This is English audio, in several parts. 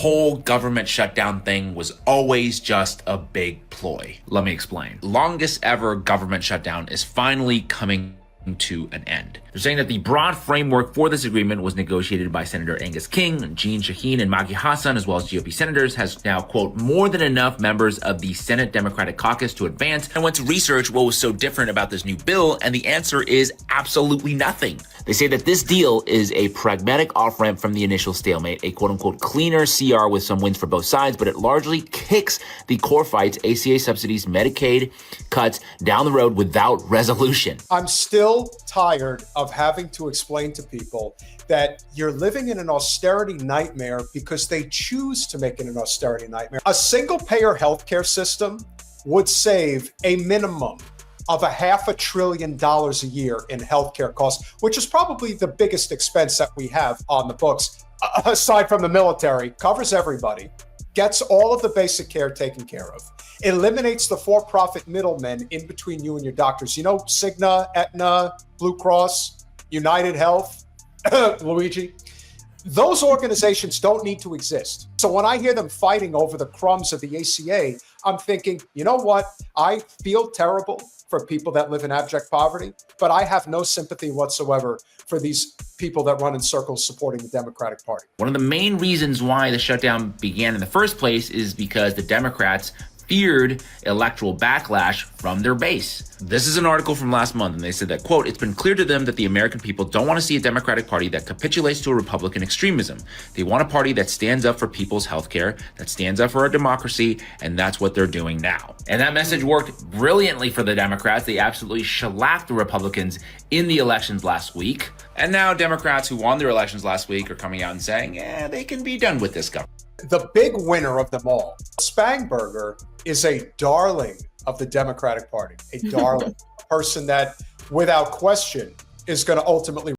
whole government shutdown thing was always just a big ploy. Let me explain. Longest ever government shutdown is finally coming to an end. They're saying that the broad framework for this agreement was negotiated by Senator Angus King, Jeanne Shaheen, and Maggie Hassan, as well as GOP senators, has now, quote, more than enough members of the Senate Democratic Caucus to advance. I went to research what was so different about this new bill, and the answer is absolutely nothing. They say that this deal is a pragmatic off-ramp from the initial stalemate, a quote-unquote cleaner CR with some wins for both sides, but it largely kicks the core fights, ACA subsidies, Medicaid cuts down the road without resolution. I'm still tired of having to explain to people that you're living in an austerity nightmare because they choose to make it an austerity nightmare. A single-payer healthcare system would save a minimum of $500 billion a year in healthcare costs, which is probably the biggest expense that we have on the books, aside from the military. Covers everybody, gets all of the basic care taken care of, eliminates the for-profit middlemen in between you and your doctors. You know, Cigna, Aetna, Blue Cross, United Health, Luigi. Those organizations don't need to exist. So when I hear them fighting over the crumbs of the ACA, I'm thinking, you know what? I feel terrible for people that live in abject poverty, but I have no sympathy whatsoever for these people that run in circles supporting the Democratic Party. One of the main reasons why the shutdown began in the first place is because the Democrats feared electoral backlash from their base. This is an article from last month, and they said that, quote, it's been clear to them that the American people don't want to see a Democratic Party that capitulates to a Republican extremism. They want a party that stands up for people's healthcare, that stands up for our democracy, and that's what they're doing now. And that message worked brilliantly for the Democrats. They absolutely shellacked the Republicans in the elections last week. And now Democrats who won their elections last week are coming out and saying, yeah, they can be done with this government. The big winner of them all, Spangberger, is a darling of the Democratic Party, a darling, a person that, without question, is going to ultimately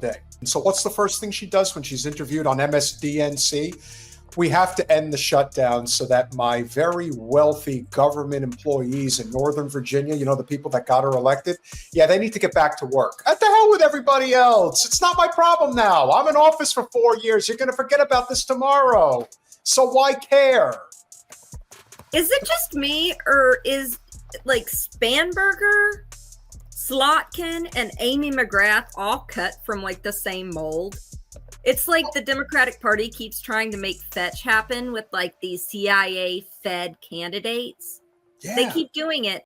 day. And so what's the first thing she does when she's interviewed on MSDNC? We have to end the shutdown so that my very wealthy government employees in Northern Virginia, you know, the people that got her elected, yeah, they need to get back to work. What the hell with everybody else? It's not my problem now. I'm in office for 4 years. You're going to forget about this tomorrow. So why care? Is it just me, or is like Spanberger, Slotkin, and Amy McGrath all cut from like the same mold? It's like the Democratic Party keeps trying to make fetch happen with like these CIA Fed candidates. Yeah. They keep doing it.